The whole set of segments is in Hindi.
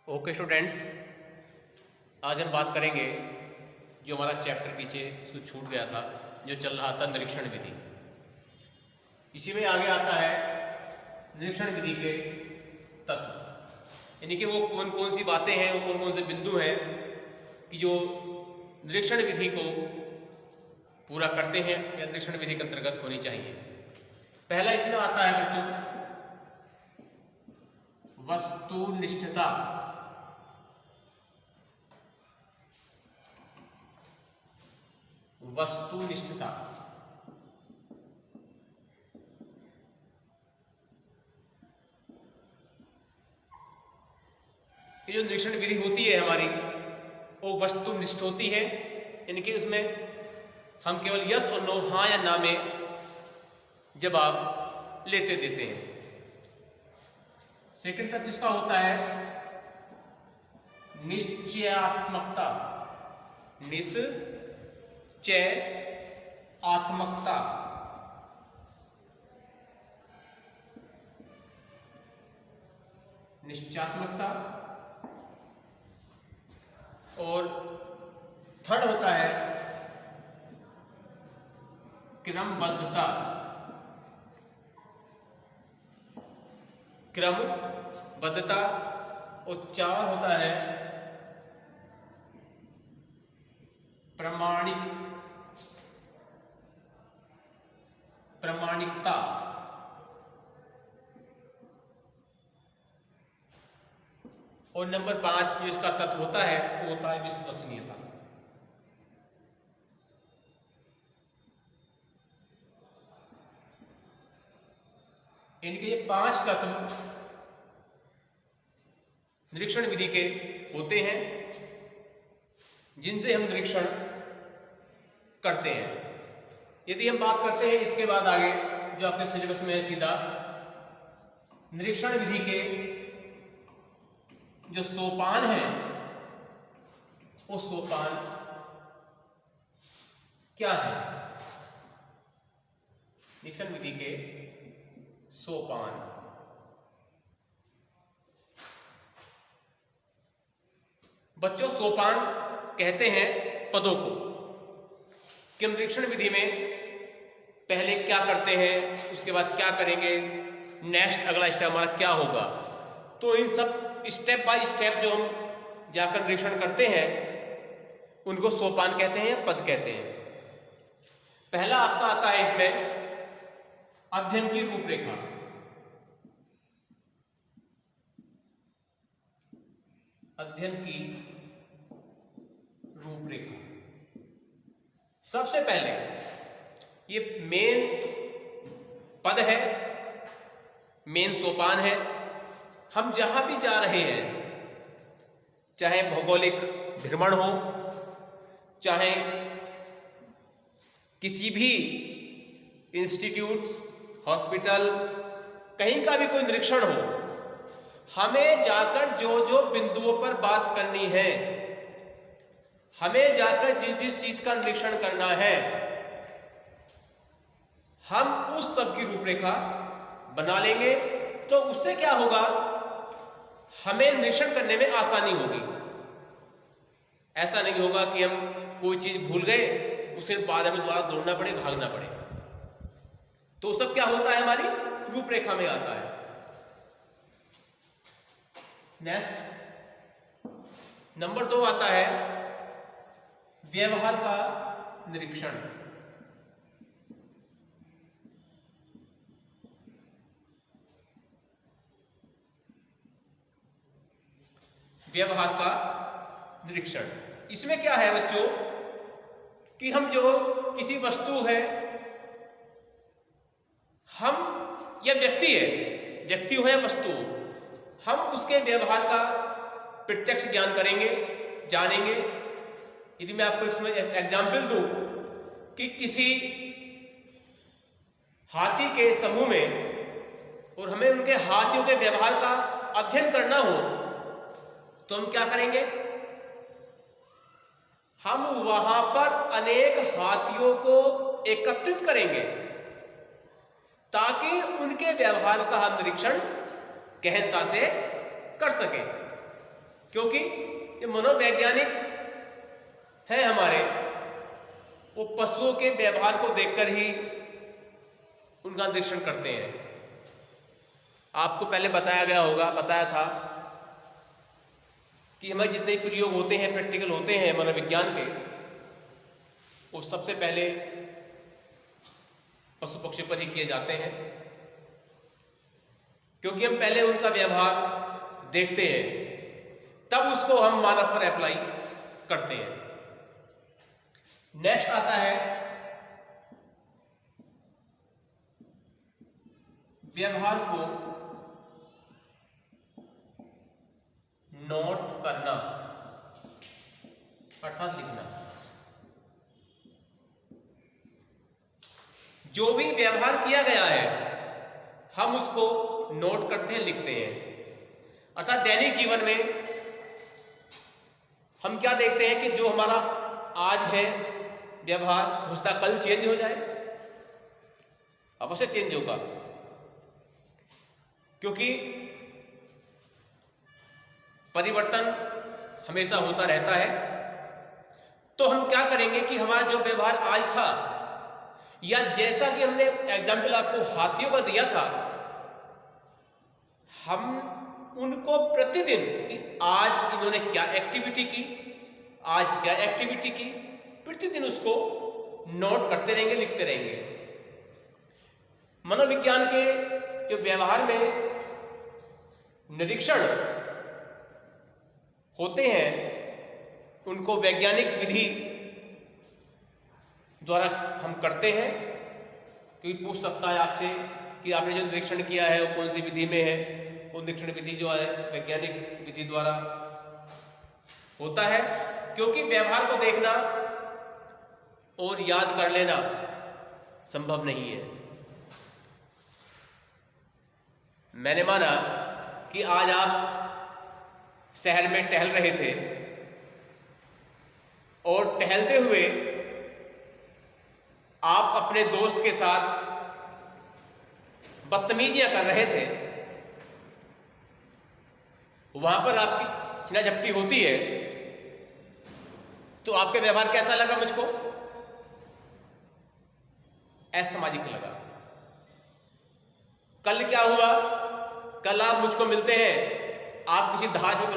ओके स्टूडेंट्स, आज हम बात करेंगे जो हमारा चैप्टर पीछे छूट गया था, जो चल रहा था निरीक्षण विधि। इसी में आगे आता है निरीक्षण विधि के तत्व, यानी कि वो कौन कौन सी बातें हैं, वो कौन कौन से बिंदु हैं कि जो निरीक्षण विधि को पूरा करते हैं या निरीक्षण विधि के अंतर्गत होनी चाहिए। पहला इसमें आता है बच्चों वस्तुनिष्ठता। वस्तुनिष्ठता ये जो निरीक्षण विधि होती है हमारी, वो वस्तुनिष्ठ होती है, यानी कि उसमें हम केवल यस और नो, हाँ या ना में जवाब लेते देते हैं। सेकंड तत्व इसका होता है निश्चयात्मकता। निश्चयात्मकता निश्चयात्मकता। और थर्ड होता है क्रमबद्धता। क्रमबद्धता। और चार होता है प्रामाणिकता। और नंबर 5 जो इसका तत्व होता है वो होता है विश्वसनीयता। इनके ये 5 तत्व निरीक्षण विधि के होते हैं, जिनसे हम निरीक्षण करते हैं। यदि हम बात करते हैं इसके बाद आगे जो आपके सिलेबस में है, सीधा निरीक्षण विधि के जो सोपान है, वो सोपान क्या है? निरीक्षण विधि के सोपान। बच्चों, सोपान कहते हैं पदों को कि हम निरीक्षण विधि में पहले क्या करते हैं, उसके बाद क्या करेंगे, नेक्स्ट अगला स्टेप हमारा क्या होगा। तो इन सब स्टेप बाय स्टेप जो हम जाकर निरीक्षण करते हैं उनको सोपान कहते हैं या पद कहते हैं। पहला आपका आता है इसमें अध्ययन की रूपरेखा। अध्ययन की रूपरेखा सबसे पहले ये मेन पद है, मेन सोपान है। हम जहां भी जा रहे हैं, चाहे भौगोलिक भ्रमण हो, चाहे किसी भी इंस्टीट्यूट, हॉस्पिटल, कहीं का भी कोई निरीक्षण हो, हमें जाकर जो जो बिंदुओं पर बात करनी है, हमें जाकर जिस जिस चीज का निरीक्षण करना है, हम उस सब की रूपरेखा बना लेंगे। तो उससे क्या होगा, हमें निरीक्षण करने में आसानी होगी। ऐसा नहीं होगा कि हम कोई चीज भूल गए, उसे बाद में दोबारा दौड़ना पड़े, भागना पड़े। तो सब क्या होता है, हमारी रूपरेखा में आता है। नेक्स्ट नंबर 2 आता है व्यवहार का निरीक्षण। व्यवहार का निरीक्षण, इसमें क्या है बच्चों कि हम जो किसी वस्तु है, हम या व्यक्ति है, व्यक्ति हो या वस्तु, हम उसके व्यवहार का प्रत्यक्ष ज्ञान करेंगे, जानेंगे। यदि मैं आपको इसमें एग्जाम्पल दूं कि किसी हाथी के समूह में और हमें उनके हाथियों के व्यवहार का अध्ययन करना हो, तो हम क्या करेंगे, हम वहां पर अनेक हाथियों को एकत्रित करेंगे ताकि उनके व्यवहार का हम निरीक्षण गहनता से कर सकें। क्योंकि ये मनोवैज्ञानिक है हमारे, वो पशुओं के व्यवहार को देखकर ही उनका निरीक्षण करते हैं। आपको पहले बताया था कि हमारे जितने प्रयोग होते हैं, प्रैक्टिकल होते हैं मनोविज्ञान के, वो सबसे पहले पशु पक्षी पर ही किए जाते हैं, क्योंकि हम पहले उनका व्यवहार देखते हैं, तब उसको हम मानव पर अप्लाई करते हैं। नेक्स्ट आता है व्यवहार को नोट करना अर्थात लिखना। जो भी व्यवहार किया गया है हम उसको नोट करते हैं, लिखते हैं। अर्थात दैनिक जीवन में हम क्या देखते हैं कि जो हमारा आज है व्यवहार, हो सकता है कल चेंज हो जाए, अवश्य चेंज होगा, क्योंकि परिवर्तन हमेशा होता रहता है। तो हम क्या करेंगे कि हमारा जो व्यवहार आज था, या जैसा कि हमने एग्जाम्पल आपको हाथियों का दिया था, हम उनको प्रतिदिन कि आज इन्होंने क्या एक्टिविटी की, आज क्या एक्टिविटी की, प्रतिदिन उसको नोट करते रहेंगे, लिखते रहेंगे। मनोविज्ञान के जो व्यवहार में निरीक्षण होते हैं, उनको वैज्ञानिक विधि द्वारा हम करते हैं। कोई पूछ सकता है आपसे कि आपने जो निरीक्षण किया है वो कौन सी विधि में है। वो निरीक्षण विधि जो है वैज्ञानिक विधि द्वारा होता है, क्योंकि व्यवहार को देखना और याद कर लेना संभव नहीं है। मैंने माना कि आज आप शहर में टहल रहे थे और टहलते हुए आप अपने दोस्त के साथ बदतमीजियां कर रहे थे, वहां पर आपकी छीना झपटी होती है, तो आपके व्यवहार कैसा लगा मुझको? असामाजिक लगा। कल क्या हुआ? कल आप मुझको मिलते हैं, आप किसी धार्मिक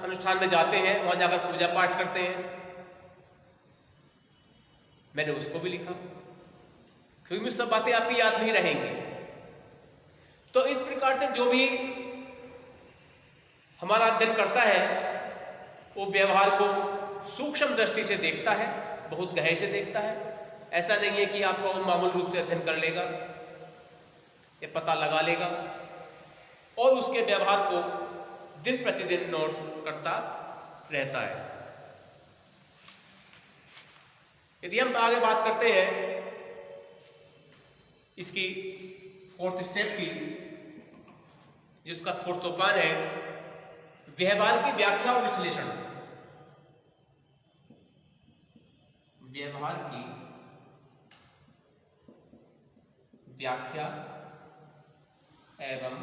अनुष्ठान में जाते हैं, वहां जाकर पूजा पाठ करते हैं, मैंने उसको भी लिखा, क्योंकि सब बातें आपकी याद नहीं रहेंगी। तो इस प्रकार से जो भी हमारा अध्ययन करता है वो व्यवहार को सूक्ष्म दृष्टि से देखता है, बहुत गहराई से देखता है। ऐसा नहीं है कि आपको मामूली रूप से अध्ययन कर लेगा, ये पता लगा लेगा और उसके व्यवहार को दिन प्रतिदिन नोट करता रहता है। यदि हम आगे बात करते हैं इसकी फोर्थ स्टेप की, जिसका फोर्थ सोपान है व्यवहार की व्याख्या और विश्लेषण। व्यवहार की व्याख्या एवं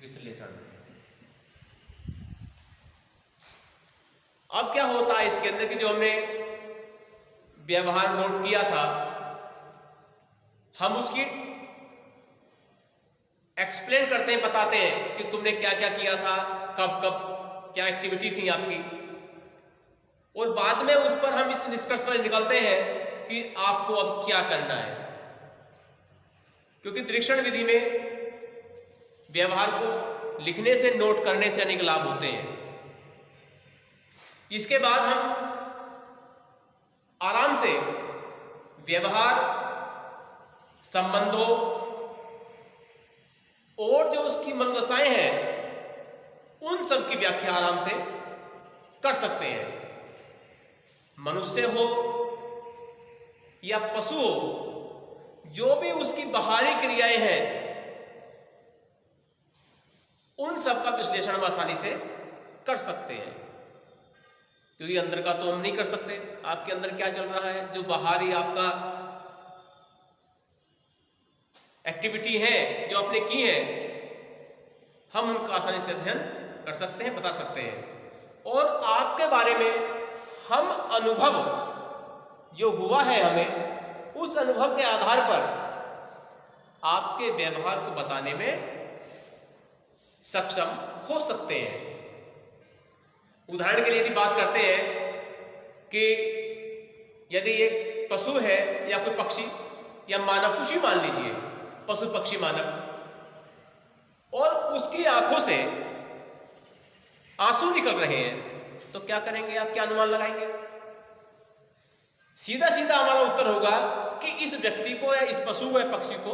विश्लेषण। अब क्या होता है इसके अंदर कि जो हमने व्यवहार नोट किया था, हम उसकी एक्सप्लेन करते हैं, बताते हैं कि तुमने क्या क्या किया था, कब कब क्या एक्टिविटी थी आपकी, और बाद में उस पर हम इस निष्कर्ष पर निकलते हैं कि आपको अब क्या करना है। क्योंकि निरीक्षण विधि में व्यवहार को लिखने से, नोट करने से अनेक लाभ होते हैं। इसके बाद हम आराम से व्यवहार, संबंधों और जो उसकी मनोदशाएं हैं उन सब की व्याख्या आराम से कर सकते हैं। मनुष्य हो या पशु हो, जो भी उसकी बाहरी क्रियाएं हैं उन सब का विश्लेषण हम आसानी से कर सकते हैं, क्योंकि अंदर का तो हम नहीं कर सकते। आपके अंदर क्या चल रहा है, जो बाहरी आपका एक्टिविटी है जो आपने की है, हम उनका आसानी से अध्ययन कर सकते हैं, बता सकते हैं। और आपके बारे में हम अनुभव जो हुआ है हमें, उस अनुभव के आधार पर आपके व्यवहार को बताने में सक्षम हो सकते हैं। उदाहरण के लिए यदि बात करते हैं कि यदि एक पशु है या कोई पक्षी या मानव, कुछ भी मान लीजिए, पशु पक्षी मानव, और उसकी आंखों से आंसू निकल रहे हैं, तो क्या करेंगे आप, क्या अनुमान लगाएंगे? सीधा सीधा हमारा उत्तर होगा कि इस व्यक्ति को या इस पशु या पक्षी को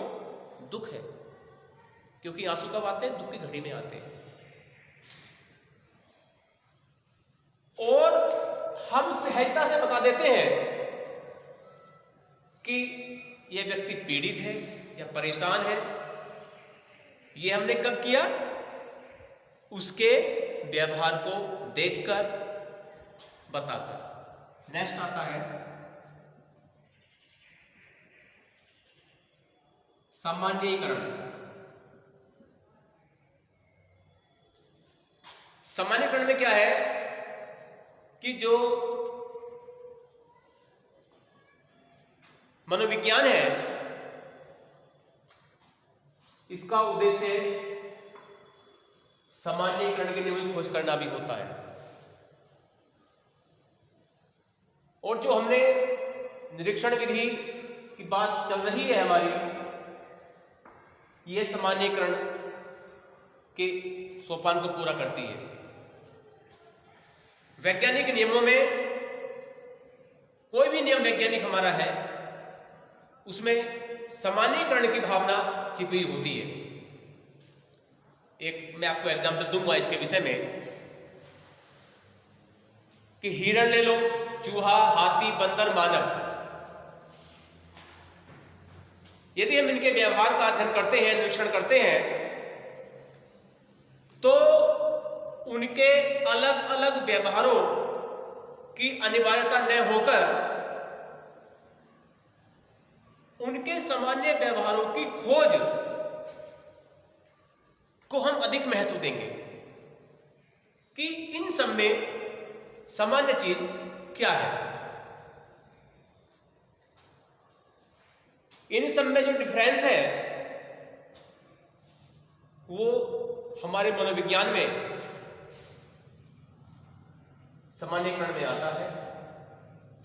दुख है, क्योंकि आंसू कब आते हैं? दुख की घड़ी में आते हैं। और हम सहजता से बता देते हैं कि यह व्यक्ति पीड़ित है या परेशान है। यह हमने कब किया? उसके व्यवहार को देखकर, बताकर। नेक्स्ट आता है सामान्यीकरण। सामान्यीकरण में क्या है कि जो मनोविज्ञान है, इसका उद्देश्य सामान्यीकरण के नियमों की खोज करना भी होता है। और जो हमने निरीक्षण विधि की बात चल रही है हमारी, यह सामान्यीकरण के सोपान को पूरा करती है। वैज्ञानिक नियमों में कोई भी नियम वैज्ञानिक हमारा है, उसमें सामान्यीकरण की भावना छिपी होती है। एक मैं आपको एग्जांपल दूंगा इसके विषय में कि हिरण ले लो, चूहा, हाथी, बंदर, मानव। यदि हम इनके व्यवहार का अध्ययन करते हैं, निरीक्षण करते हैं, तो उनके अलग अलग व्यवहारों की अनिवार्यता न होकर उनके सामान्य व्यवहारों की खोज को हम अधिक महत्व देंगे कि इन सब में सामान्य चीज क्या है। इन सब में जो डिफरेंस है वो हमारे मनोविज्ञान में सामान्यीकरण में आता है,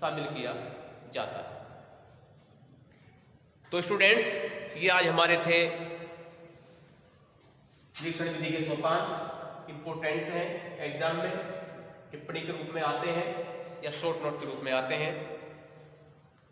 शामिल किया जाता है। तो स्टूडेंट्स, ये आज हमारे थे निरीक्षण विधि के सोपान। इंपोर्टेंट्स हैं, एग्जाम में टिप्पणी के रूप में आते हैं या शॉर्ट नोट के रूप में आते हैं।